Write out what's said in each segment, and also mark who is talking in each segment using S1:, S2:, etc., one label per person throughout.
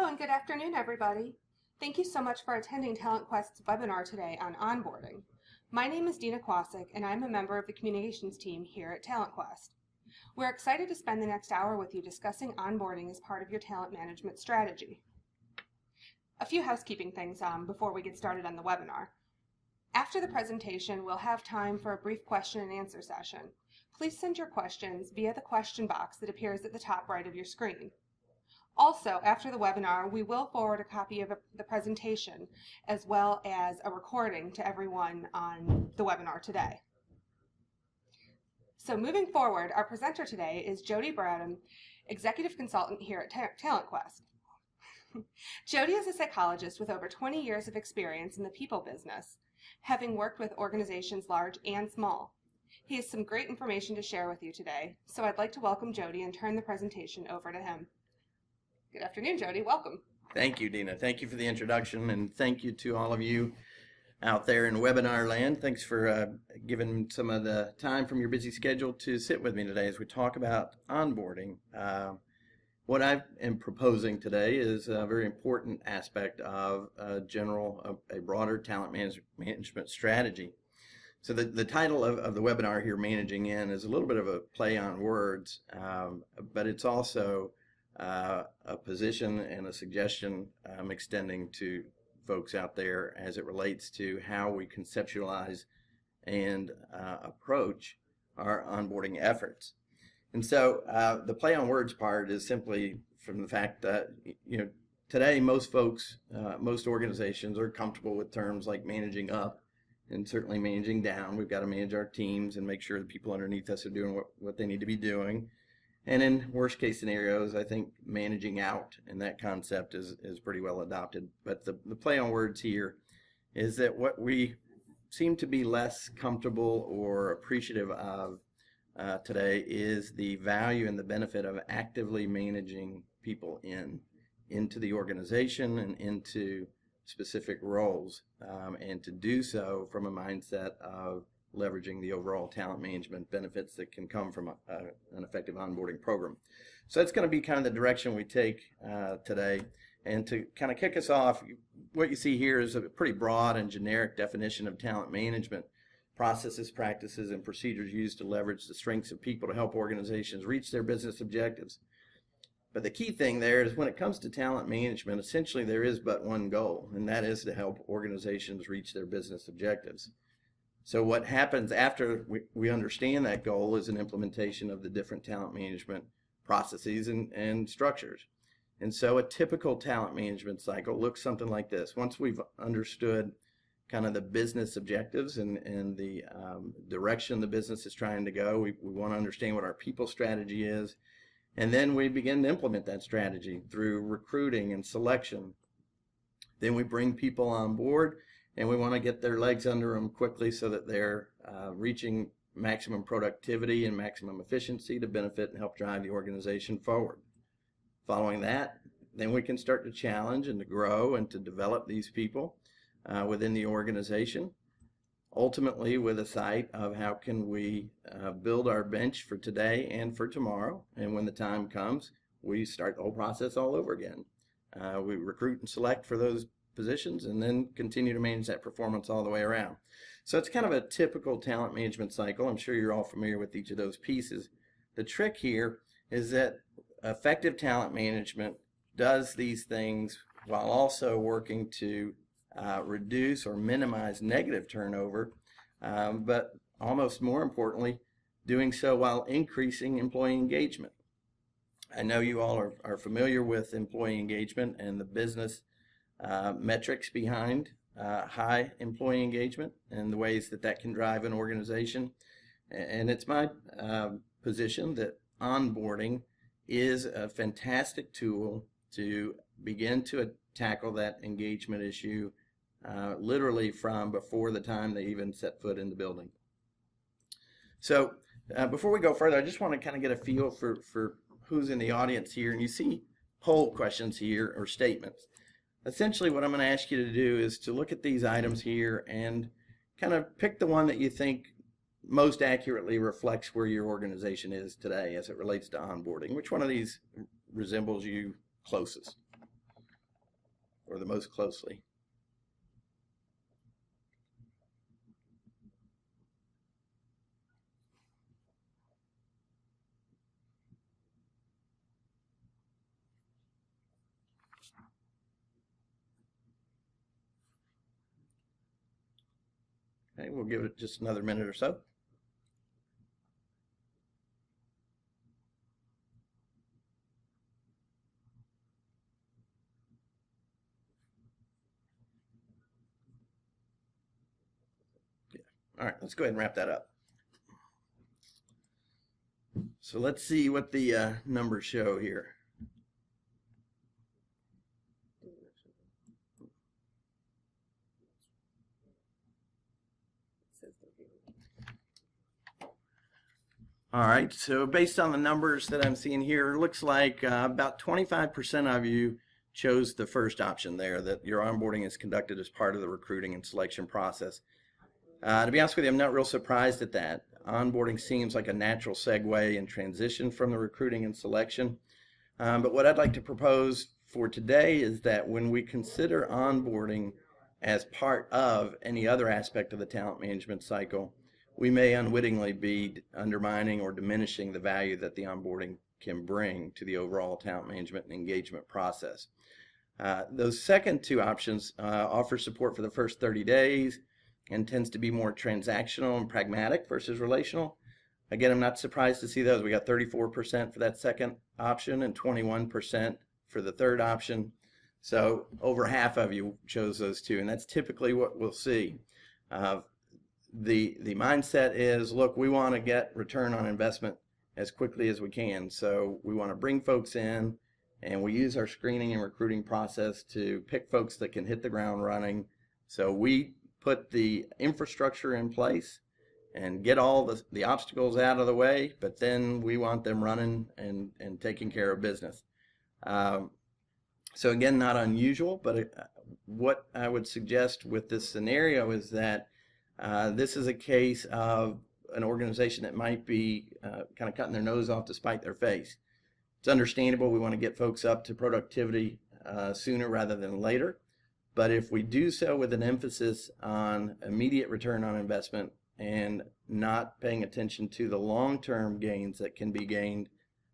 S1: Hello and good afternoon, everybody. Thank you so much for attending TalentQuest's webinar today on onboarding. My name is Dina Kwasik, and I'm a member of the communications team here at TalentQuest. We're excited to spend the next hour with you discussing onboarding as part of your talent management strategy. A few housekeeping things before we get started on the webinar. After the presentation, we'll have time for a brief question and answer session. Please send your questions via the question box that appears at the top right of your screen. Also, after the webinar, we will forward a copy of the presentation as well as a recording to everyone on the webinar today. So moving forward, our presenter today is Jody Bradham, Executive Consultant here at TalentQuest. Jody is a psychologist with over 20 years of experience in the people business, having worked with organizations large and small. He has some great information to share with you today, so I'd like to welcome Jody and turn the presentation over to him. Good afternoon, Jody. Welcome.
S2: Thank you, Dina. Thank you for the introduction, and thank you to all of you out there in webinar land. Thanks for giving some of the time from your busy schedule to sit with me today as we talk about onboarding. What I am proposing today is a very important aspect of a broader talent management strategy. So the title of the webinar here, Managing In, is a little bit of a play on words, but it's also a position and a suggestion I'm extending to folks out there as it relates to how we conceptualize and approach our onboarding efforts. And so the play on words part is simply from the fact that, today most folks, most organizations are comfortable with terms like managing up and certainly managing down. We've got to manage our teams and make sure the people underneath us are doing what they need to be doing. And in worst case scenarios, I think managing out and that concept is pretty well adopted. But the play on words here is that what we seem to be less comfortable or appreciative of today is the value and the benefit of actively managing people into the organization and into specific roles, and to do so from a mindset of leveraging the overall talent management benefits that can come from an effective onboarding program. So that's going to be kind of the direction we take today. And to kind of kick us off, what you see here is a pretty broad and generic definition of talent management: processes, practices, and procedures used to leverage the strengths of people to help organizations reach their business objectives. But the key thing there is when it comes to talent management, essentially there is but one goal, and that is to help organizations reach their business objectives. So what happens after we understand that goal is an implementation of the different talent management processes and structures. And so a typical talent management cycle looks something like this. Once we've understood kind of the business objectives and the direction the business is trying to go, we want to understand what our people strategy is. And then we begin to implement that strategy through recruiting and selection. Then we bring people on board, and we want to get their legs under them quickly so that they're reaching maximum productivity and maximum efficiency to benefit and help drive the organization forward. Following that, then we can start to challenge and to grow and to develop these people within the organization, ultimately with a sight of how can we build our bench for today and for tomorrow. And when the time comes, we start the whole process all over again. We recruit and select for those positions and then continue to manage that performance all the way around. So it's kind of a typical talent management cycle. I'm sure you're all familiar with each of those pieces. The trick here is that effective talent management does these things while also working to reduce or minimize negative turnover, but almost more importantly, doing so while increasing employee engagement. I know you all are familiar with employee engagement and the business metrics behind high employee engagement and the ways that can drive an organization. And it's my position that onboarding is a fantastic tool to begin to tackle that engagement issue literally from before the time they even set foot in the building. So before we go further, I just want to kind of get a feel for who's in the audience here. And you see poll questions here or statements. Essentially what I'm going to ask you to do is to look at these items here and kind of pick the one that you think most accurately reflects where your organization is today as it relates to onboarding. Which one of these resembles you closest? or the most closely. Okay, we'll give it just another minute or so. All right, let's go ahead and wrap that up. So let's see what the numbers show here. All right, so based on the numbers that I'm seeing here, it looks like about 25% of you chose the first option there, that your onboarding is conducted as part of the recruiting and selection process. To be honest with you, I'm not real surprised at that. Onboarding seems like a natural segue and transition from the recruiting and selection. But what I'd like to propose for today is that when we consider onboarding as part of any other aspect of the talent management cycle, we may unwittingly be undermining or diminishing the value that the onboarding can bring to the overall talent management and engagement process. Those second two options offer support for the first 30 days and tends to be more transactional and pragmatic versus relational. Again, I'm not surprised to see those. We got 34% for that second option and 21% for the third option. So over half of you chose those two, and that's typically what we'll see. The mindset is, look, we want to get return on investment as quickly as we can. So we want to bring folks in, and we use our screening and recruiting process to pick folks that can hit the ground running. So we put the infrastructure in place and get all the obstacles out of the way, but then we want them running and taking care of business. So again, not unusual, but what I would suggest with this scenario is that this is a case of an organization that might be kind of cutting their nose off to spite their face. It's understandable we want to get folks up to productivity sooner rather than later, but if we do so with an emphasis on immediate return on investment and not paying attention to the long-term gains that can be gained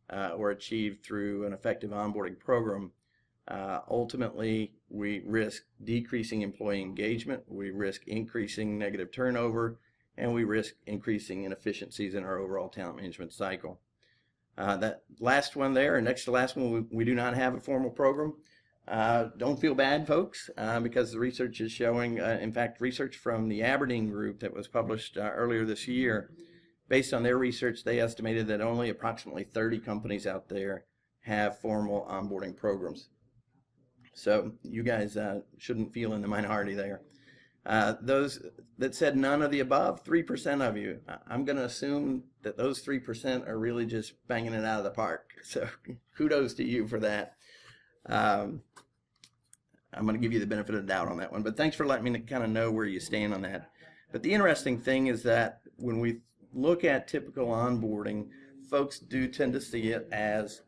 S2: or achieved through an effective onboarding program, ultimately we risk decreasing employee engagement, we risk increasing negative turnover, and we risk increasing inefficiencies in our overall talent management cycle. That last one there, and next to last one, we do not have a formal program. Don't feel bad, folks, because the research is showing, in fact, research from the Aberdeen group that was published earlier this year, based on their research, they estimated that only approximately 30 companies out there have formal onboarding programs. So you guys shouldn't feel in the minority there. Those that said none of the above, 3% of you, I'm going to assume that those 3% are really just banging it out of the park. So kudos to you for that. I'm going to give you the benefit of the doubt on that one, but thanks for letting me kind of know where you stand on that. But the interesting thing is that when we look at typical onboarding, folks do tend to see it as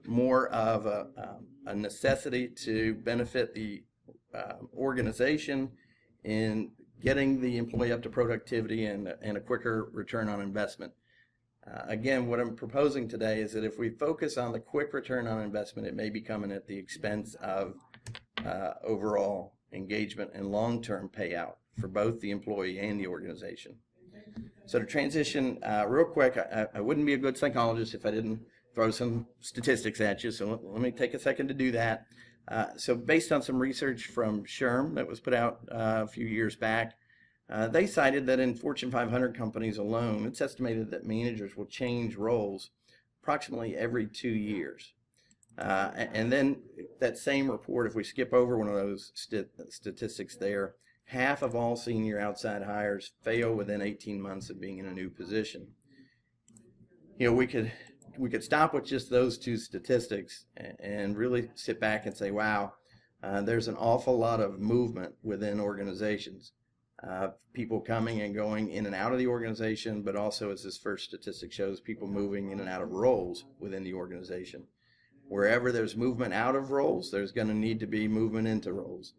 S2: more of a necessity to benefit the organization in getting the employee up to productivity and a quicker return on investment. Again, what I'm proposing today is that if we focus on the quick return on investment, it may be coming at the expense of overall engagement and long-term payout for both the employee and the organization. So to transition real quick, I wouldn't be a good psychologist if I didn't throw some statistics at you, so let me take a second to do that. So based on some research from SHRM that was put out a few years back, they cited that in Fortune 500 companies alone, it's estimated that managers will change roles approximately every 2 years. And then that same report, if we skip over one of those statistics there, half of all senior outside hires fail within 18 months of being in a new position. You know, we could stop with just those two statistics and really sit back and say, wow, there's an awful lot of movement within organizations. People coming and going in and out of the organization, but also, as this first statistic shows, people moving in and out of roles within the organization. wherever there's movement out of roles, there's going to need to be movement into roles.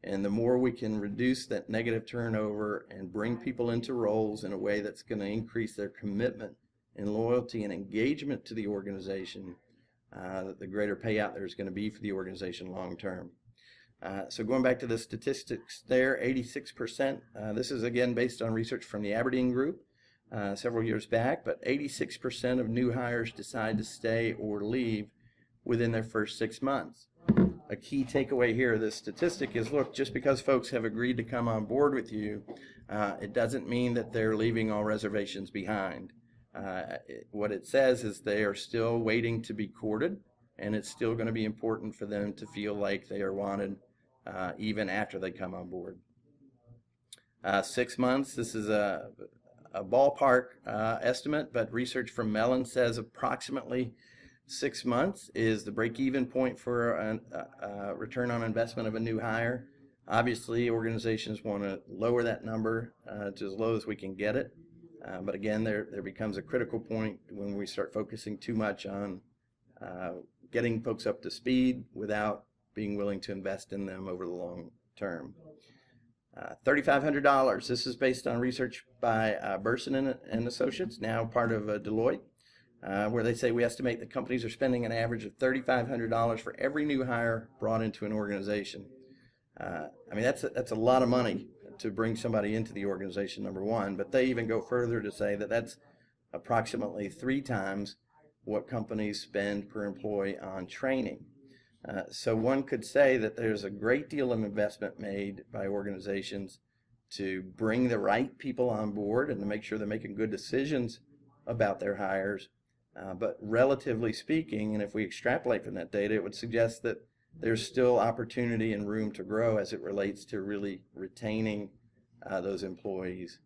S2: And the more we can reduce that negative turnover and bring people into roles in a way that's going to increase their commitment and loyalty and engagement to the organization, the greater payout there's going to be for the organization long term. So going back to the statistics there, 86%, this is again based on research from the Aberdeen Group several years back, but 86% of new hires decide to stay or leave within their first 6 months. A key takeaway here of this statistic is, look, just because folks have agreed to come on board with you, it doesn't mean that they're leaving all reservations behind. What it says is they are still waiting to be courted, and it's still going to be important for them to feel like they are wanted even after they come on board. 6 months, this is a ballpark estimate, but research from Mellon says approximately 6 months is the break-even point for a return on investment of a new hire. Obviously, organizations want to lower that number to as low as we can get it. But again, there becomes a critical point when we start focusing too much on getting folks up to speed without being willing to invest in them over the long term. $3,500. This is based on research by Burson and Associates, now part of Deloitte, where they say we estimate that companies are spending an average of $3,500 for every new hire brought into an organization. I mean, that's a lot of money to bring somebody into the organization, number one, but they even go further to say that that's approximately 3 times what companies spend per employee on training. So one could say that there's a great deal of investment made by organizations to bring the right people on board and to make sure they're making good decisions about their hires. But relatively speaking, and if we extrapolate from that data, it would suggest that there's still opportunity and room to grow as it relates to really retaining those employees.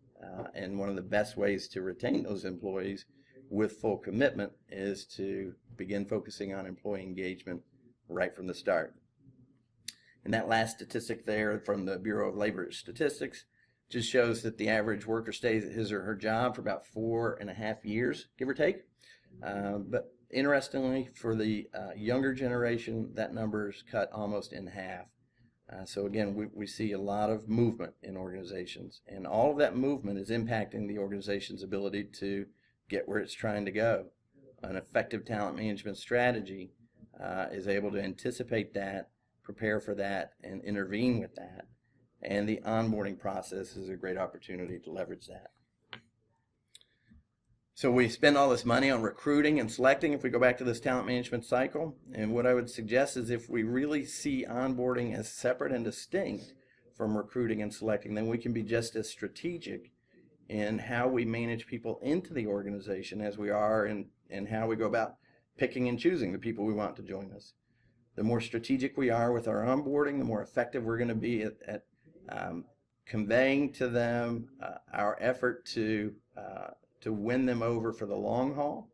S2: And one of the best ways to retain those employees with full commitment is to begin focusing on employee engagement right from the start. And that last statistic there from the Bureau of Labor Statistics just shows that the average worker stays at his or her job for about 4.5 years, give or take. But interestingly, for the younger generation, that number is cut almost in half. So again, we see a lot of movement in organizations, and all of that movement is impacting the organization's ability to get where it's trying to go. An effective talent management strategy is able to anticipate that, prepare for that, and intervene with that. And the onboarding process is a great opportunity to leverage that. So we spend all this money on recruiting and selecting if we go back to this talent management cycle. And what I would suggest is if we really see onboarding as separate and distinct from recruiting and selecting, then we can be just as strategic in how we manage people into the organization as we are in how we go about picking and choosing the people we want to join us. The more strategic we are with our onboarding, the more effective we're going to be at conveying to them our effort to win them over for the long haul,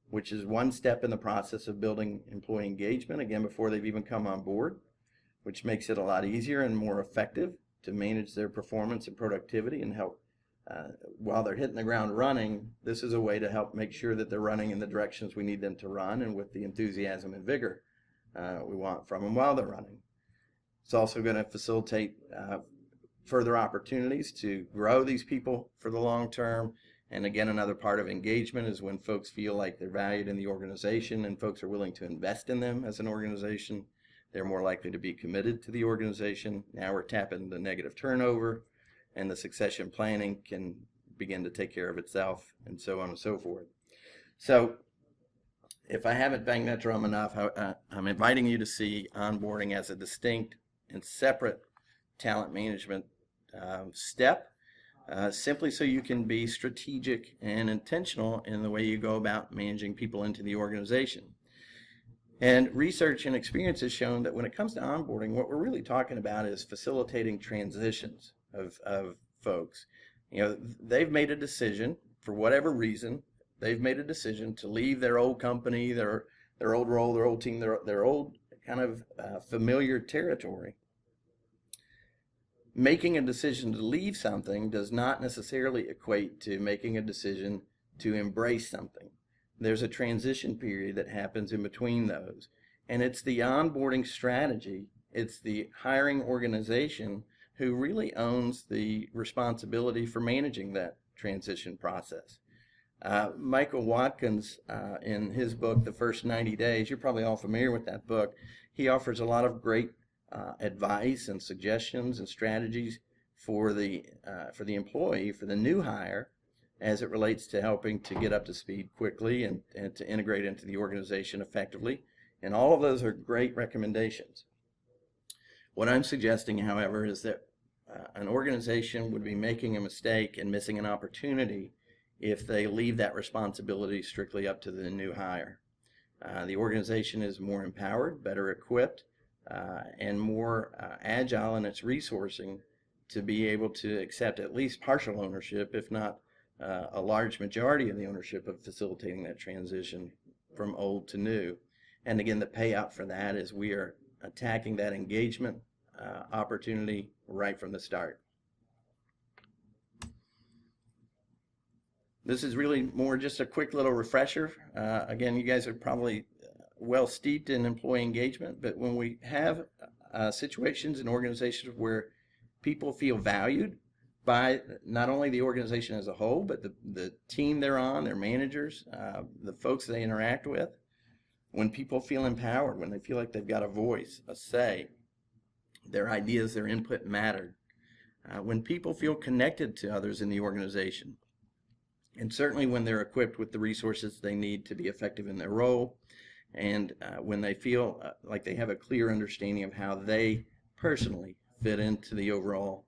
S2: which is one step in the process of building employee engagement, again, before they've even come on board, which makes it a lot easier and more effective to manage their performance and productivity and help while they're hitting the ground running. This is a way to help make sure that they're running in the directions we need them to run and with the enthusiasm and vigor we want from them while they're running. It's also going to facilitate further opportunities to grow these people for the long term. And again, another part of engagement is when folks feel like they're valued in the organization and folks are willing to invest in them as an organization, they're more likely to be committed to the organization. Now we're tapping the negative turnover, and the succession planning can begin to take care of itself, and so on and so forth. So if I haven't banged that drum enough, I'm inviting you to see onboarding as a distinct and separate talent management step, simply so you can be strategic and intentional in the way you go about managing people into the organization. And research and experience has shown that when it comes to onboarding, what we're really talking about is facilitating transitions of folks. You know, they've made a decision for whatever reason. They've made a decision to leave their old company, their old role, their old team, their old kind of familiar territory. Making a decision to leave something does not necessarily equate to making a decision to embrace something. There's a transition period that happens in between those. And it's the onboarding strategy, it's the hiring organization who really owns the responsibility for managing that transition process. Michael Watkins, in his book, The First 90 Days, you're probably all familiar with that book. He offers a lot of great advice and suggestions and strategies for the employee, for the new hire, as it relates to helping to get up to speed quickly and to integrate into the organization effectively. And all of those are great recommendations. What I'm suggesting, however, is that an organization would be making a mistake and missing an opportunity if they leave that responsibility strictly up to the new hire. The organization is more empowered, better equipped, and more agile in its resourcing to be able to accept at least partial ownership, if not a large majority of the ownership of facilitating that transition from old to new. And again, the payout for that is we are attacking that engagement opportunity right from the start. This is really more just a quick little refresher. Again, you guys are probably well steeped in employee engagement, but when we have situations in organizations where people feel valued by not only the organization as a whole, but the team they're on, their managers, the folks they interact with, when people feel empowered, when they feel like they've got a voice, a say, their ideas, their input matter, when people feel connected to others in the organization, and certainly when they're equipped with the resources they need to be effective in their role, and when they feel like they have a clear understanding of how they personally fit into the overall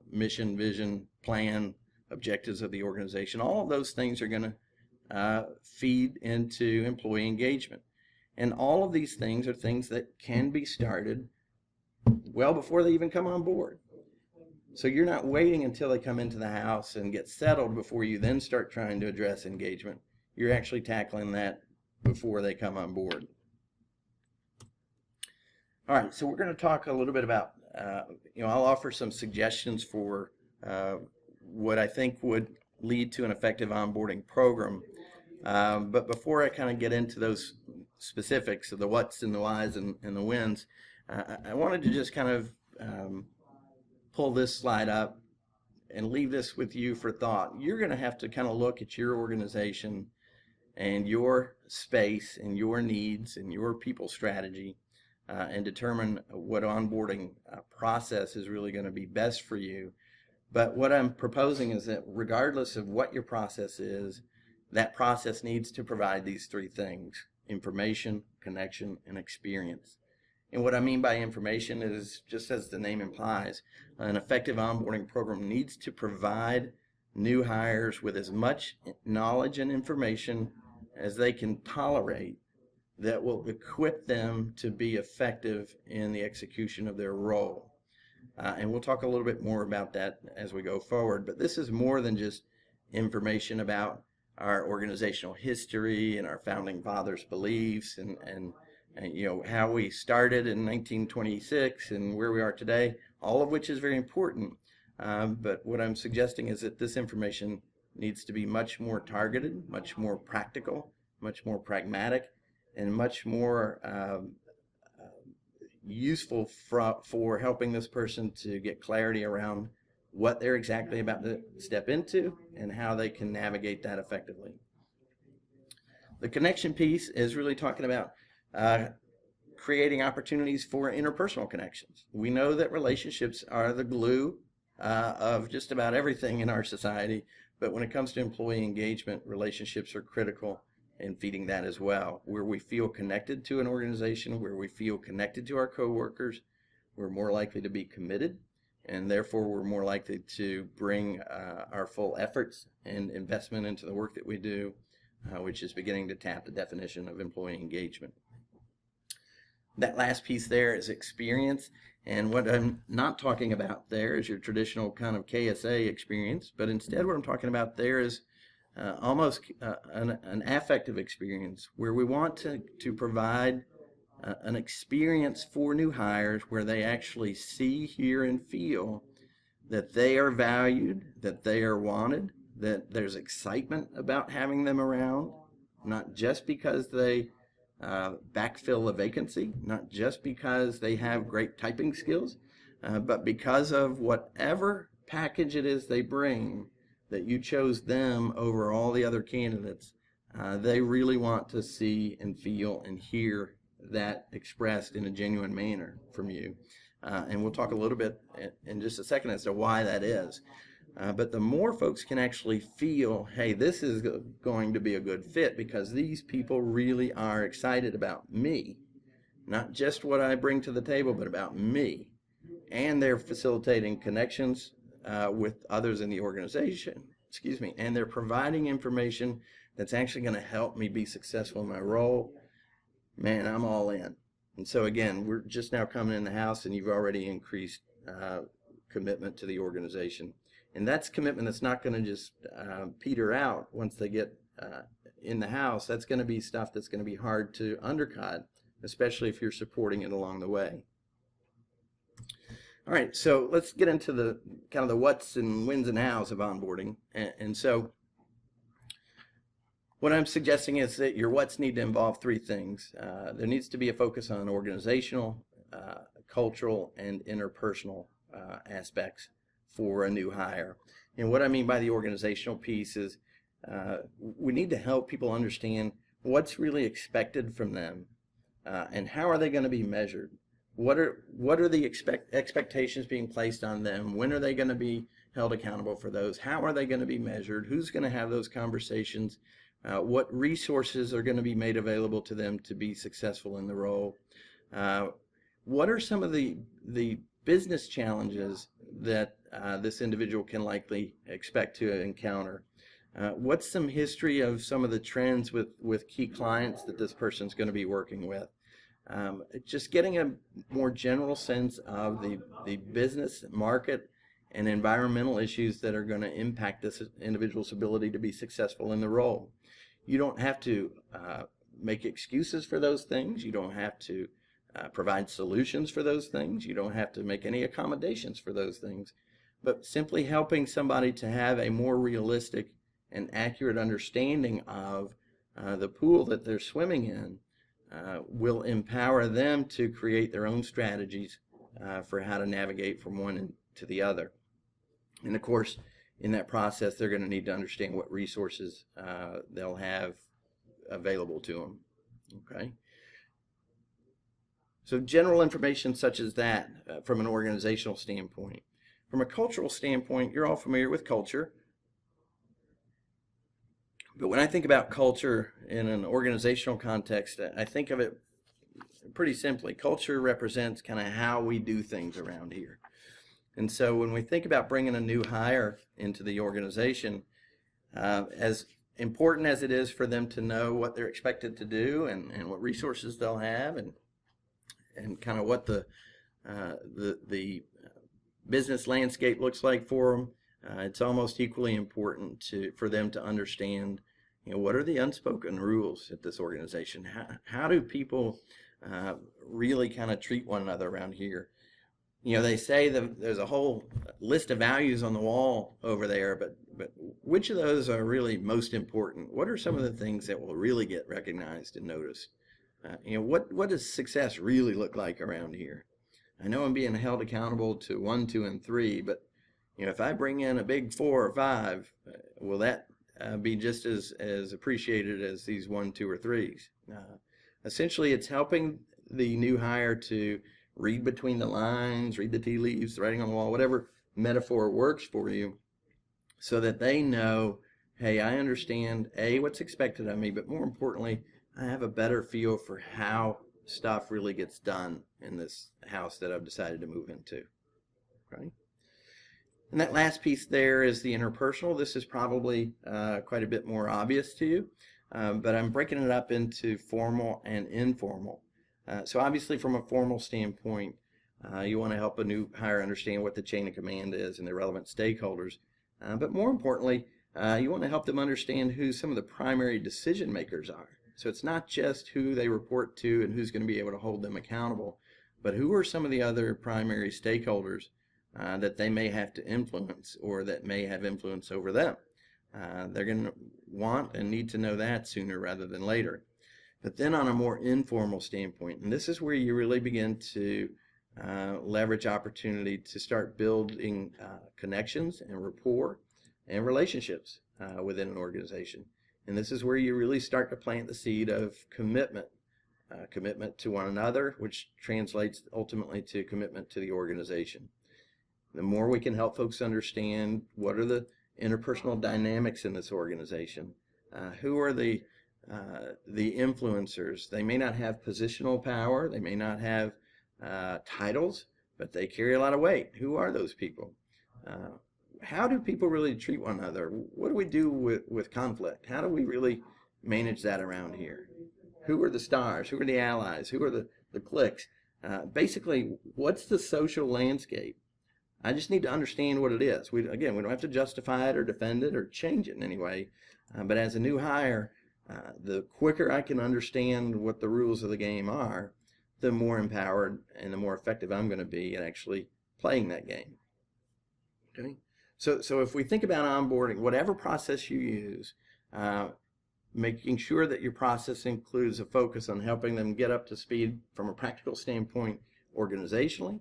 S2: mission, vision, plan, objectives of the organization. All of those things are going to feed into employee engagement. And all of these things are things that can be started well before they even come on board. So you're not waiting until they come into the house and get settled before you then start trying to address engagement. You're actually tackling that before they come on board. All right, so we're going to talk a little bit about, I'll offer some suggestions for what I think would lead to an effective onboarding program. But before I kind of get into those specifics of the what's and the whys and the whens, I wanted to just kind of pull this slide up and leave this with you for thought. You're going to have to kind of look at your organization and your space and your needs and your people strategy and determine what onboarding process is really going to be best for you. But what I'm proposing is that regardless of what your process is, that process needs to provide these three things: information, connection, and experience. And what I mean by information is, just as the name implies, an effective onboarding program needs to provide new hires with as much knowledge and information as they can tolerate that will equip them to be effective in the execution of their role. And we'll talk a little bit more about that as we go forward. But this is more than just information about our organizational history and our founding fathers' beliefs and how we started in 1926 and where we are today, all of which is very important. But what I'm suggesting is that this information needs to be much more targeted, much more practical, much more pragmatic, and much more useful for helping this person to get clarity around what they're exactly about to step into and how they can navigate that effectively. The connection piece is really talking about creating opportunities for interpersonal connections. We know that relationships are the glue of just about everything in our society, but when it comes to employee engagement, relationships are critical in feeding that as well. Where we feel connected to an organization, where we feel connected to our coworkers, we're more likely to be committed, and therefore we're more likely to bring our full efforts and investment into the work that we do, which is beginning to tap the definition of employee engagement. That last piece there is experience, and what I'm not talking about there is your traditional kind of KSA experience, but instead what I'm talking about there is almost an affective experience, where we want to provide an experience for new hires where they actually see, hear, and feel that they are valued, that they are wanted, that there's excitement about having them around, not just because they backfill a vacancy, not just because they have great typing skills, but because of whatever package it is they bring, that you chose them over all the other candidates. They really want to see and feel and hear that expressed in a genuine manner from you. And we'll talk a little bit in just a second as to why that is. But the more folks can actually feel, hey, this is going to be a good fit because these people really are excited about me, not just what I bring to the table, but about me. And they're facilitating connections with others in the organization, and they're providing information that's actually going to help me be successful in my role. Man, I'm all in. And so again, we're just now coming in the house and you've already increased commitment to the organization. And that's commitment that's not going to just peter out once they get in the house. That's going to be stuff that's going to be hard to undercut, especially if you're supporting it along the way. All right, so let's get into the kind of the what's and when's and how's of onboarding. And so what I'm suggesting is that your what's need to involve three things. There needs to be a focus on organizational, cultural, and interpersonal aspects for a new hire. And what I mean by the organizational piece is we need to help people understand what's really expected from them and how are they going to be measured. What are the expectations being placed on them? When are they going to be held accountable for those? How are they going to be measured? Who's going to have those conversations? What resources are going to be made available to them to be successful in the role? What are some of the business challenges that this individual can likely expect to encounter? What's some history of some of the trends with key clients that this person's going to be working with? Just getting a more general sense of the business market and environmental issues that are going to impact this individual's ability to be successful in the role. You don't have to make excuses for those things. You don't have to provide solutions for those things. You don't have to make any accommodations for those things. But simply helping somebody to have a more realistic and accurate understanding of the pool that they're swimming in will empower them to create their own strategies for how to navigate from one to the other. And of course, in that process, they're going to need to understand what resources they'll have available to them. Okay. So general information such as that from an organizational standpoint. From a cultural standpoint, you're all familiar with culture. But when I think about culture in an organizational context, I think of it pretty simply. Culture represents kind of how we do things around here. And so when we think about bringing a new hire into the organization, as important as it is for them to know what they're expected to do and what resources they'll have and kind of what the business landscape looks like for them, it's almost equally important for them to understand, what are the unspoken rules at this organization? How do people really kind of treat one another around here? They say that there's a whole list of values on the wall over there, but which of those are really most important? What are some of the things that will really get recognized and noticed? What does success really look like around here? I know I'm being held accountable to 1, 2, and 3, but if I bring in a big 4 or 5, will that be just as appreciated as these 1, 2, or 3s? Essentially, it's helping the new hire to read between the lines, read the tea leaves, the writing on the wall, whatever metaphor works for you, so that they know, hey, I understand, A, what's expected of me, but more importantly, I have a better feel for how stuff really gets done in this house that I've decided to move into. Right? And that last piece there is the interpersonal. This is probably quite a bit more obvious to you, but I'm breaking it up into formal and informal. So obviously from a formal standpoint, you want to help a new hire understand what the chain of command is and the relevant stakeholders. But more importantly, you want to help them understand who some of the primary decision makers are. So it's not just who they report to and who's going to be able to hold them accountable, but who are some of the other primary stakeholders that they may have to influence or that may have influence over them. They're going to want and need to know that sooner rather than later. But then on a more informal standpoint, and this is where you really begin to leverage opportunity to start building connections and rapport and relationships within an organization. And this is where you really start to plant the seed of commitment. Commitment to one another, which translates ultimately to commitment to the organization. The more we can help folks understand what are the interpersonal dynamics in this organization, who are the influencers. They may not have positional power, they may not have titles, but they carry a lot of weight. Who are those people? How do people really treat one another? What do we do with conflict? How do we really manage that around here? Who are the stars? Who are the allies? Who are the cliques? Basically, what's the social landscape? I just need to understand what it is. We don't have to justify it or defend it or change it in any way. But as a new hire, the quicker I can understand what the rules of the game are, the more empowered and the more effective I'm going to be at actually playing that game. Okay? So if we think about onboarding, whatever process you use, making sure that your process includes a focus on helping them get up to speed from a practical standpoint organizationally,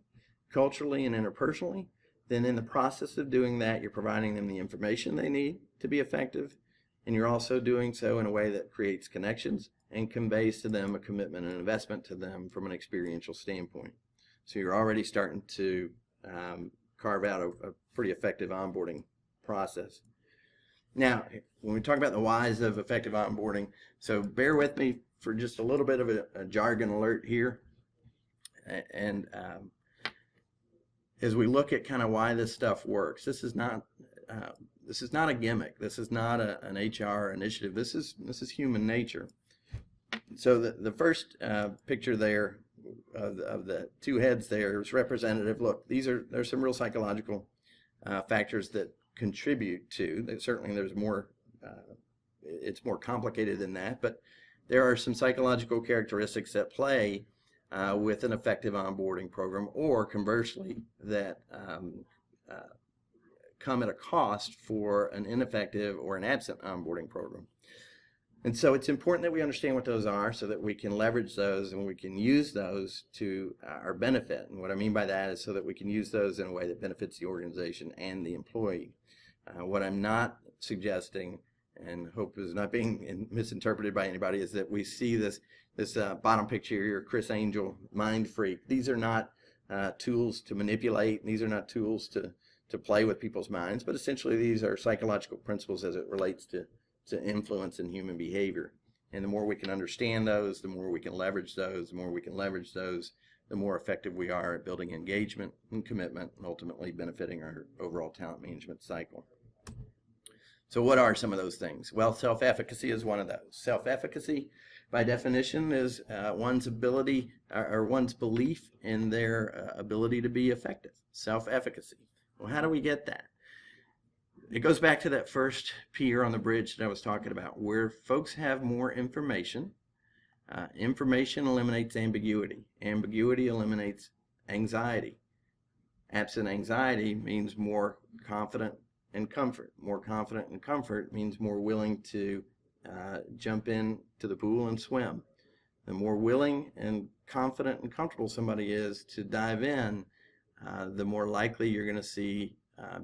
S2: culturally, and interpersonally, then in the process of doing that, you're providing them the information they need to be effective, and you're also doing so in a way that creates connections and conveys to them a commitment and investment to them from an experiential standpoint. So you're already starting to carve out a pretty effective onboarding process. Now, when we talk about the whys of effective onboarding, so bear with me for just a little bit of a jargon alert here. And as we look at kind of why this stuff works, this is not a gimmick. This is not an HR initiative. This is human nature. So the first picture there of the two heads there is representative. Look, there's some real psychological factors that contribute to. Certainly there's more, it's more complicated than that, but there are some psychological characteristics that play with an effective onboarding program, or conversely, that come at a cost for an ineffective or an absent onboarding program. And so it's important that we understand what those are so that we can leverage those and we can use those to our benefit. And what I mean by that is so that we can use those in a way that benefits the organization and the employee. What I'm not suggesting, and hope is not being misinterpreted by anybody, is that we see this bottom picture here, Chris Angel, mind freak. These are not tools to manipulate. These are not tools to play with people's minds, but essentially these are psychological principles as it relates to influence in human behavior. And the more we can understand those, the more we can leverage those, the more effective we are at building engagement and commitment and ultimately benefiting our overall talent management cycle. So what are some of those things? Well, self-efficacy is one of those. Self-efficacy, by definition, is one's ability or one's belief in their ability to be effective. Self-efficacy. Well, how do we get that? It goes back to that first pier on the bridge that I was talking about, where folks have more information. Information eliminates ambiguity. Ambiguity eliminates anxiety. Absent anxiety means more confident and comfort. More confident and comfort means more willing to jump in to the pool and swim. The more willing and confident and comfortable somebody is to dive in, the more likely you're going to see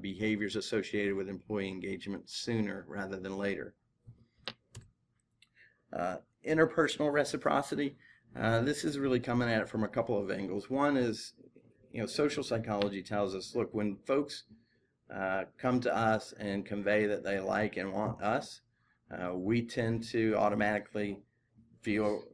S2: behaviors associated with employee engagement sooner rather than later. Interpersonal reciprocity. This is really coming at it from a couple of angles. One is, social psychology tells us, look, when folks come to us and convey that they like and want us, we tend to automatically feel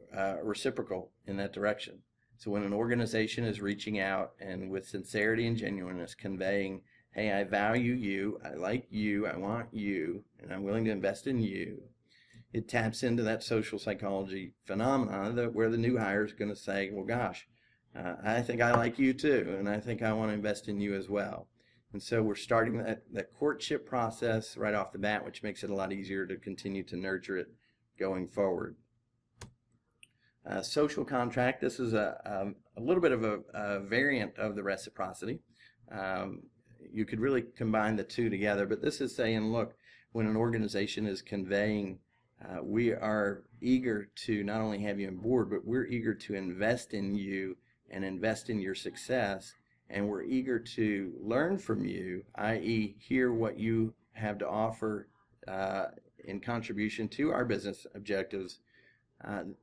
S2: reciprocal in that direction. So when an organization is reaching out and with sincerity and genuineness conveying, hey, I value you, I like you, I want you, and I'm willing to invest in you, it taps into that social psychology phenomenon where the new hire is going to say, well, gosh, I think I like you too, and I think I want to invest in you as well. And so we're starting that courtship process right off the bat, which makes it a lot easier to continue to nurture it going forward. Social contract, this is a little bit of a variant of the reciprocity. You could really combine the two together, but this is saying, look, when an organization is conveying we are eager to not only have you on board, but we're eager to invest in you and invest in your success. And we're eager to learn from you, i.e. hear what you have to offer in contribution to our business objectives.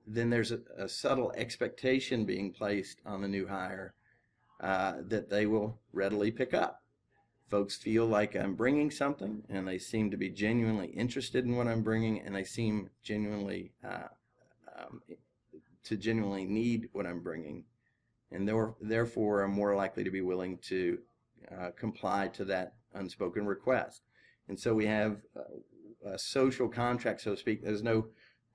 S2: Then there's a subtle expectation being placed on the new hire that they will readily pick up. Folks feel like I'm bringing something, and they seem to be genuinely interested in what I'm bringing, and they seem genuinely to genuinely need what I'm bringing, and therefore are more likely to be willing to comply to that unspoken request. And so we have a social contract, so to speak. There's no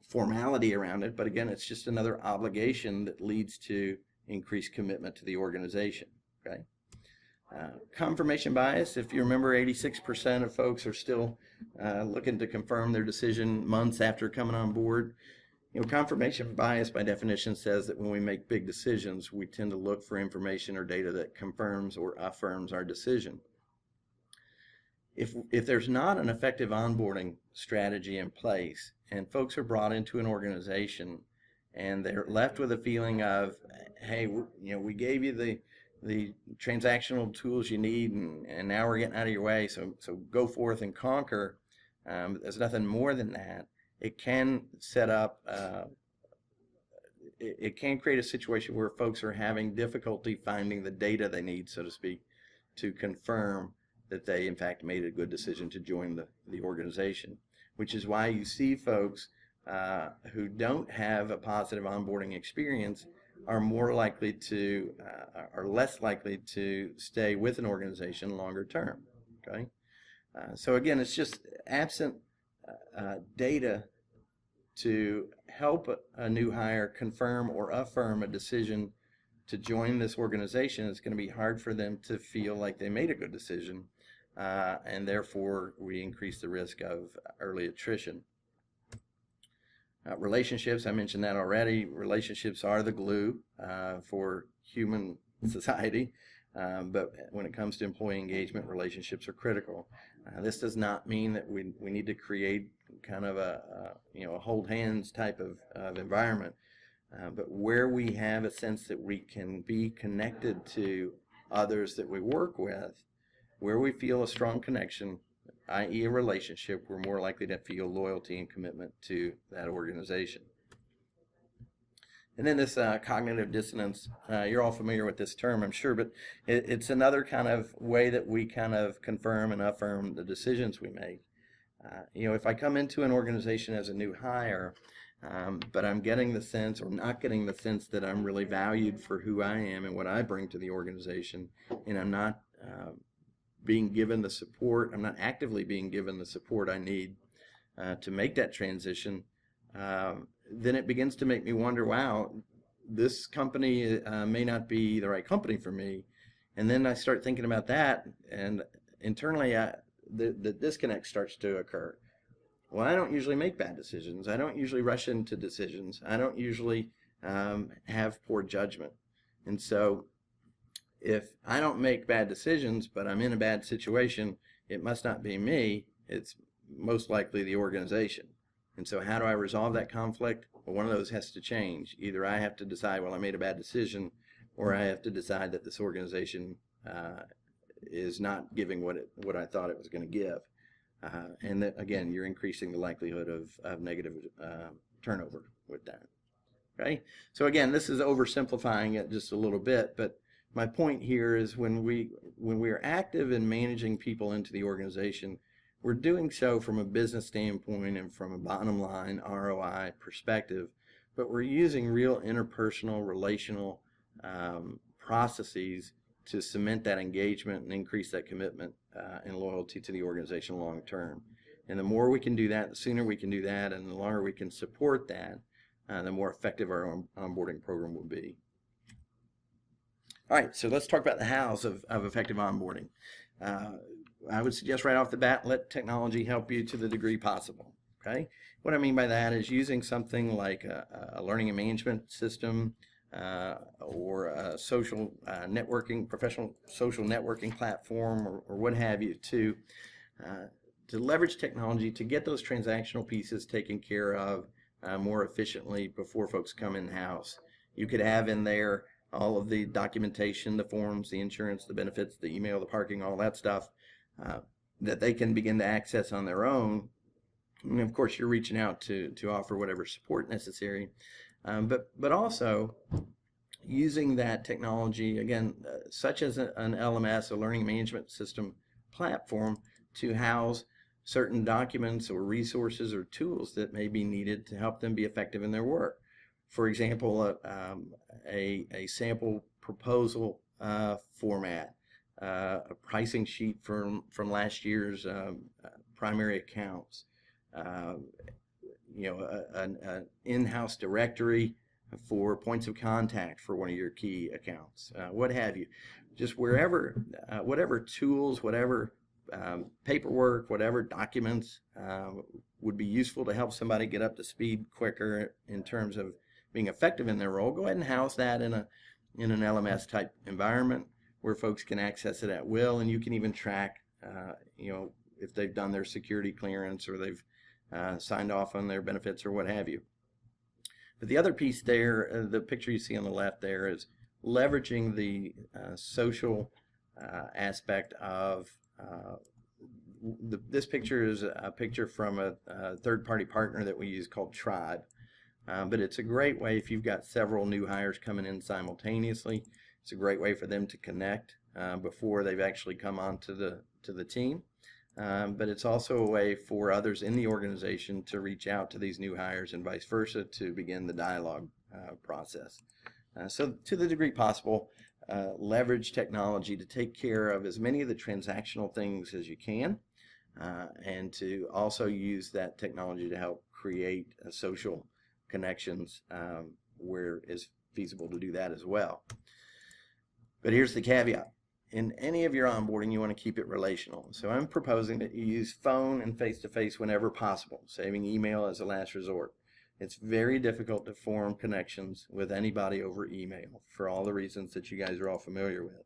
S2: formality around it, but again, it's just another obligation that leads to increased commitment to the organization. Okay. Confirmation bias, if you remember, 86% of folks are still looking to confirm their decision months after coming on board. Confirmation bias by definition says that when we make big decisions, we tend to look for information or data that confirms or affirms our decision. If there's not an effective onboarding strategy in place, and folks are brought into an organization and they're left with a feeling of, hey, we gave you the transactional tools you need, and now we're getting out of your way, so go forth and conquer. There's nothing more than that. It can set up, it can create a situation where folks are having difficulty finding the data they need, so to speak, to confirm that they in fact made a good decision to join the organization, which is why you see folks who don't have a positive onboarding experience are more likely to, are less likely to stay with an organization longer term. Okay, so again, it's just absent data to help a new hire confirm or affirm a decision to join this organization. It's going to be hard for them to feel like they made a good decision, and therefore we increase the risk of early attrition. Relationships, I mentioned that already. Relationships are the glue for human society, but when it comes to employee engagement, relationships are critical. This does not mean that we need to create kind of a hold hands type of environment, but where we have a sense that we can be connected to others that we work with, where we feel a strong connection, i.e. a relationship, we're more likely to feel loyalty and commitment to that organization. And then this cognitive dissonance, you're all familiar with this term, I'm sure, but it's another kind of way that we kind of confirm and affirm the decisions we make. If I come into an organization as a new hire, but I'm getting the sense or not getting the sense that I'm really valued for who I am and what I bring to the organization, and I'm not being given the support, I'm not actively being given the support I need to make that transition, then it begins to make me wonder, wow, this company may not be the right company for me. And then I start thinking about that, and internally the disconnect starts to occur. Well, I don't usually make bad decisions. I don't usually rush into decisions. I don't usually have poor judgment. And so if I don't make bad decisions, but I'm in a bad situation, it must not be me. It's most likely the organization. And so how do I resolve that conflict? Well, one of those has to change. Either I have to decide, well, I made a bad decision, or I have to decide that this organization is not giving what I thought it was going to give. And that, again, you're increasing the likelihood of negative turnover with that. Okay? So again, this is oversimplifying it just a little bit, but my point here is when we are active in managing people into the organization, we're doing so from a business standpoint and from a bottom line ROI perspective, but we're using real interpersonal, relational processes to cement that engagement and increase that commitment and loyalty to the organization long term. And the more we can do that, the sooner we can do that, and the longer we can support that, the more effective our onboarding program will be. All right, so let's talk about the hows of effective onboarding. I would suggest right off the bat, let technology help you to the degree possible. Okay, what I mean by that is using something like a learning and management system or a social professional social networking platform, or what have you, to leverage technology to get those transactional pieces taken care of more efficiently before folks come in-house. You could have in there all of the documentation, the forms, the insurance, the benefits, the email, the parking, all that stuff that they can begin to access on their own. And of course, you're reaching out to offer whatever support necessary, but also using that technology, again, such as an LMS, a learning management system platform, to house certain documents or resources or tools that may be needed to help them be effective in their work. For example, a sample proposal format, a pricing sheet from last year's primary accounts, an in-house directory for points of contact for one of your key accounts, what have you. Just wherever, whatever tools, whatever paperwork, whatever documents would be useful to help somebody get up to speed quicker in terms of being effective in their role, go ahead and house that in an LMS type environment where folks can access it at will, and you can even track, if they've done their security clearance or they've signed off on their benefits or what have you. But the other piece there, the picture you see on the left there, is leveraging the social aspect of this picture is a picture from a third-party partner that we use called Tribe. But it's a great way if you've got several new hires coming in simultaneously. It's a great way for them to connect before they've actually come on to the team. But it's also a way for others in the organization to reach out to these new hires and vice versa to begin the dialogue process. So to the degree possible, leverage technology to take care of as many of the transactional things as you can, and to also use that technology to help create social connections where it's feasible to do that as well. But here's the caveat. In any of your onboarding, you want to keep it relational. So I'm proposing that you use phone and face-to-face whenever possible, saving email as a last resort. It's very difficult to form connections with anybody over email for all the reasons that you guys are all familiar with.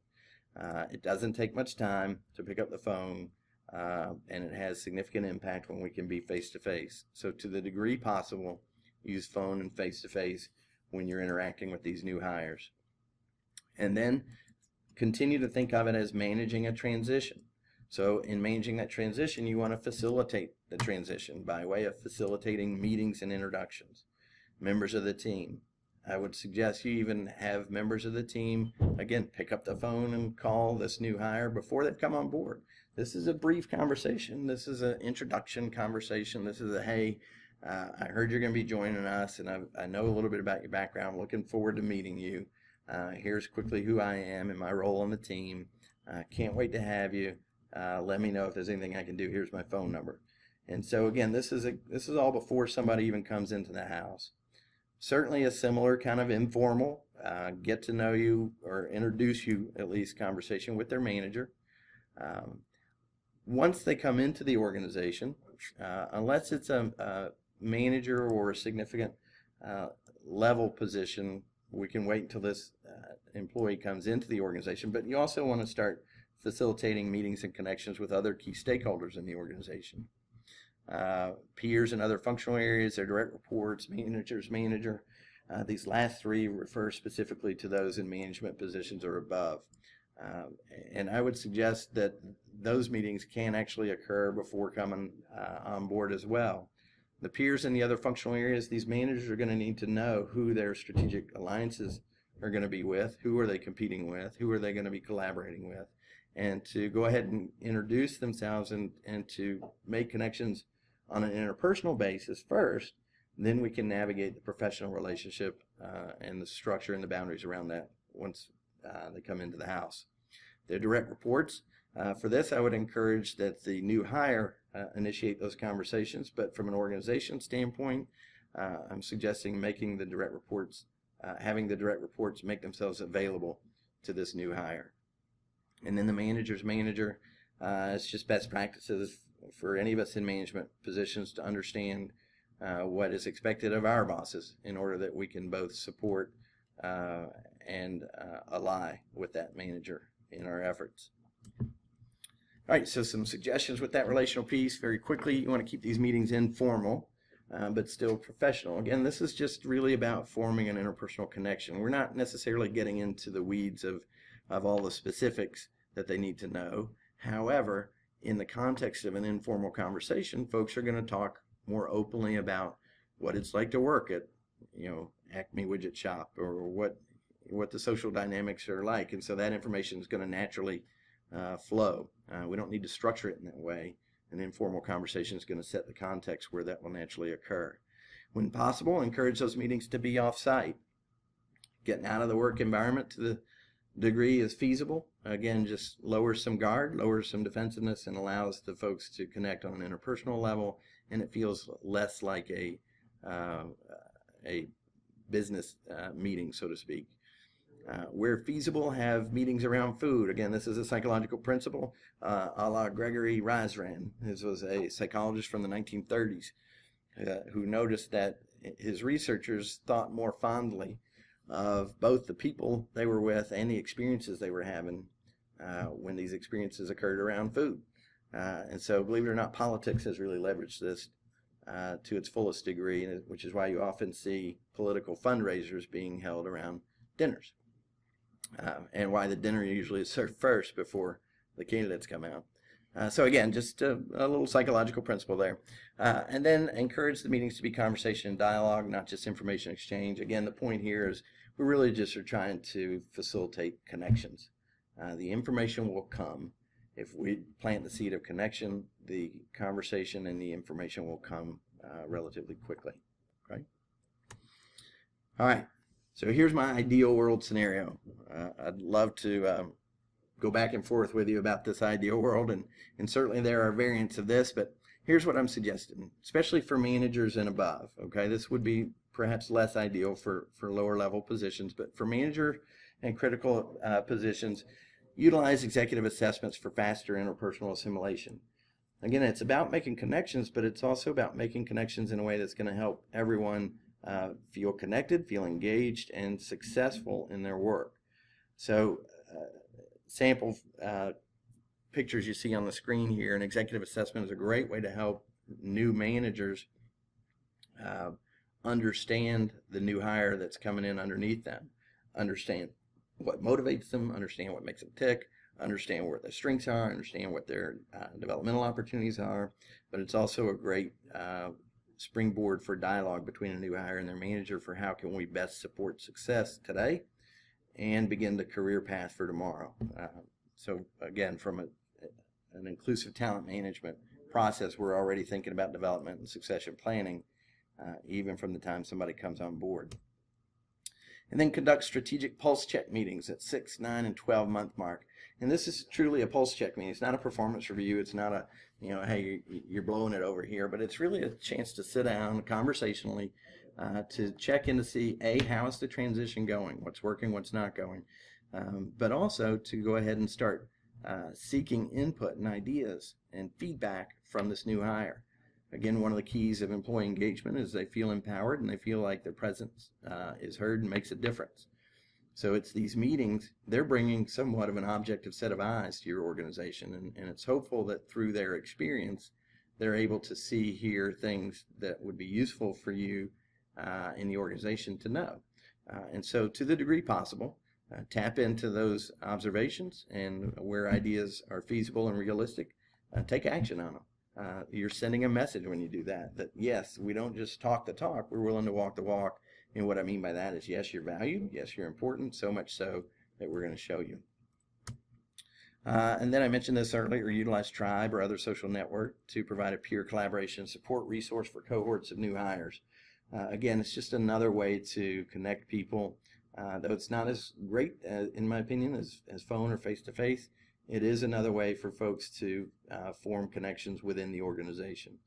S2: It doesn't take much time to pick up the phone, and it has significant impact when we can be face-to-face. So to the degree possible, use phone and face-to-face when you're interacting with these new hires. And then continue to think of it as managing a transition. So in managing that transition, you want to facilitate the transition by way of facilitating meetings and introductions. Members of the team. I would suggest you even have members of the team, again, pick up the phone and call this new hire before they've come on board. This is a brief conversation. This is an introduction conversation. This is a, hey, I heard you're going to be joining us, and I know a little bit about your background. Looking forward to meeting you. Here's quickly who I am and my role on the team. Can't wait to have you. Let me know if there's anything I can do. Here's my phone number. And so again, this is all before somebody even comes into the house. Certainly a similar kind of informal, get to know you or introduce you at least conversation with their manager. Once they come into the organization, unless it's a manager or a significant level position, we can wait until this employee comes into the organization, but you also want to start facilitating meetings and connections with other key stakeholders in the organization. Peers in other functional areas, their direct reports, manager's manager. These last three refer specifically to those in management positions or above. And I would suggest that those meetings can actually occur before coming on board as well. The peers in the other functional areas, these managers are going to need to know who their strategic alliances are going to be with, who are they competing with, who are they going to be collaborating with, and to go ahead and introduce themselves and to make connections on an interpersonal basis first. Then we can navigate the professional relationship and the structure and the boundaries around that once they come into the house. Their direct reports, for this I would encourage that the new hire initiate those conversations, but from an organization standpoint, I'm suggesting making the direct reports, having the direct reports make themselves available to this new hire. And then the manager's manager, it's just best practices for any of us in management positions to understand what is expected of our bosses in order that we can both support and ally with that manager in our efforts. All right, so some suggestions with that relational piece very quickly. You want to keep these meetings informal, but still professional. Again, this is just really about forming an interpersonal connection. We're not necessarily getting into the weeds of all the specifics that they need to know. However, in the context of an informal conversation, folks are going to talk more openly about what it's like to work at, Acme Widget Shop, or what the social dynamics are like. And so that information is going to naturally flow. We don't need to structure it in that way. An informal conversation is going to set the context where that will naturally occur. When possible, encourage those meetings to be off-site. Getting out of the work environment to the degree is feasible. Again, just lowers some guard, lowers some defensiveness, and allows the folks to connect on an interpersonal level, and it feels less like a business meeting, so to speak. Where feasible, have meetings around food. Again, this is a psychological principle, a la Gregory Razran. This was a psychologist from the 1930s who noticed that his researchers thought more fondly of both the people they were with and the experiences they were having when these experiences occurred around food. And so, believe it or not, politics has really leveraged this to its fullest degree, which is why you often see political fundraisers being held around dinners. And why the dinner usually is served first before the candidates come out. So again, just a little psychological principle there. And then encourage the meetings to be conversation and dialogue, not just information exchange. Again, the point here is we really just are trying to facilitate connections. The information will come. If we plant the seed of connection, the conversation and the information will come relatively quickly. Okay? All right. So here's my ideal world scenario. I'd love to go back and forth with you about this ideal world, and certainly there are variants of this, but here's what I'm suggesting, especially for managers and above. Okay, this would be perhaps less ideal for lower level positions, but for manager and critical positions, utilize executive assessments for faster interpersonal assimilation. Again, it's about making connections, but it's also about making connections in a way that's going to help everyone feel connected, feel engaged, and successful in their work. So sample pictures you see on the screen here, an executive assessment is a great way to help new managers understand the new hire that's coming in underneath them, understand what motivates them, understand what makes them tick, understand where their strengths are, understand what their developmental opportunities are. But it's also a great springboard for dialogue between a new hire and their manager for how can we best support success today and begin the career path for tomorrow. So again, from an inclusive talent management process, we're already thinking about development and succession planning, even from the time somebody comes on board. And then conduct strategic pulse check meetings at 6, 9, and 12-month mark. And this is truly a pulse check meeting. It's not a performance review. It's not a, hey, you're blowing it over here. But it's really a chance to sit down conversationally to check in to see, how is the transition going? What's working, what's not going? But also to go ahead and start seeking input and ideas and feedback from this new hire. Again, one of the keys of employee engagement is they feel empowered and they feel like their presence is heard and makes a difference. So it's these meetings, they're bringing somewhat of an objective set of eyes to your organization, and it's hopeful that through their experience, they're able to see, hear things that would be useful for you in the organization to know. And so to the degree possible, tap into those observations, and where ideas are feasible and realistic, take action on them. You're sending a message when you do that yes, we don't just talk the talk, we're willing to walk the walk. And what I mean by that is, yes, you're valued, yes, you're important, so much so that we're going to show you. And then I mentioned this earlier, utilize Tribe or other social network to provide a peer collaboration support resource for cohorts of new hires. Again, it's just another way to connect people, though it's not as great, in my opinion, as phone or face-to-face. It is another way for folks to form connections within the organization.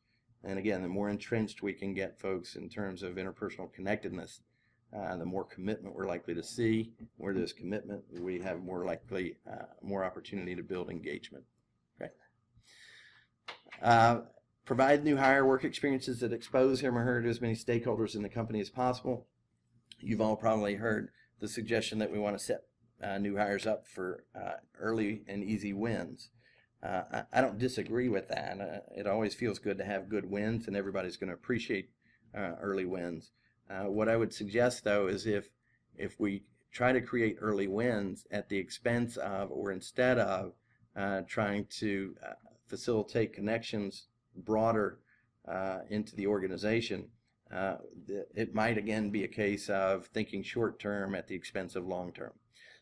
S2: And again, the more entrenched we can get folks in terms of interpersonal connectedness, the more commitment we're likely to see. Where there's commitment, we have more opportunity to build engagement. Okay. Provide new hire work experiences that expose him or her to as many stakeholders in the company as possible. You've all probably heard the suggestion that we want to set new hires up for early and easy wins. I don't disagree with that. It always feels good to have good wins, and everybody's going to appreciate early wins. What I would suggest, though, is if we try to create early wins at the expense of or instead of trying to facilitate connections broader into the organization, it might again be a case of thinking short term at the expense of long term.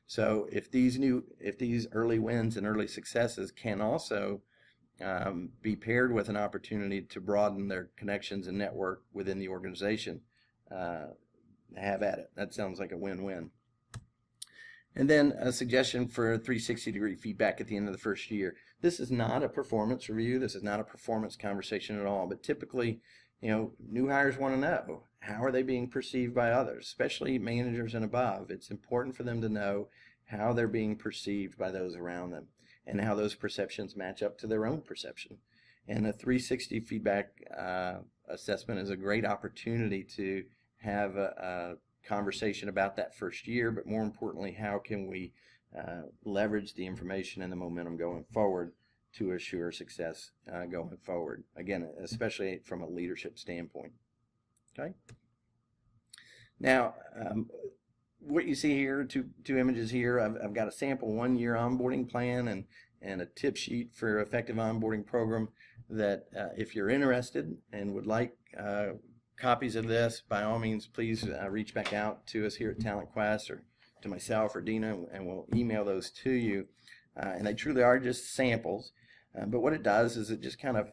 S2: So if these early wins and early successes can also be paired with an opportunity to broaden their connections and network within the organization, have at it. That sounds like a win-win. And then a suggestion for 360-degree feedback at the end of the first year. This is not a performance review. This is not a performance conversation at all. But typically, new hires want to know, how are they being perceived by others, especially managers and above. It's important for them to know how they're being perceived by those around them and how those perceptions match up to their own perception. And a 360 feedback assessment is a great opportunity to have a conversation about that first year, but more importantly, how can we leverage the information and the momentum going forward to assure success going forward. Again, especially from a leadership standpoint. Okay. Now, what you see here, two images here. I've got a sample 1-year onboarding plan and a tip sheet for effective onboarding program that if you're interested and would like copies of this, by all means, please reach back out to us here at TalentQuest or to myself or Dina, and we'll email those to you. And they truly are just samples. But what it does is it just kind of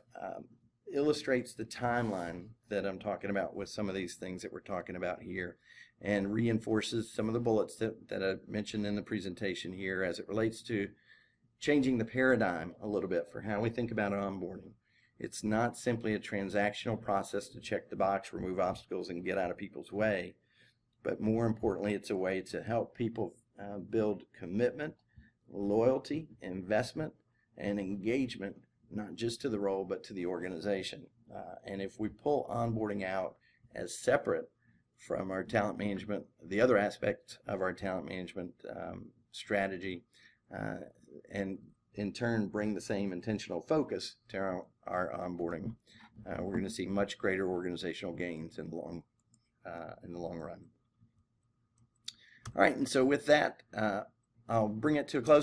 S2: illustrates the timeline that I'm talking about with some of these things that we're talking about here, and reinforces some of the bullets that I mentioned in the presentation here as it relates to changing the paradigm a little bit for how we think about onboarding. It's not simply a transactional process to check the box, remove obstacles, and get out of people's way, but more importantly, it's a way to help people build commitment, loyalty, investment, and engagement, not just to the role, but to the organization. And if we pull onboarding out as separate from our talent management, the other aspects of our talent management strategy, and in turn bring the same intentional focus to our onboarding, we're going to see much greater organizational gains in the long run. All right, and so with that, I'll bring it to a close.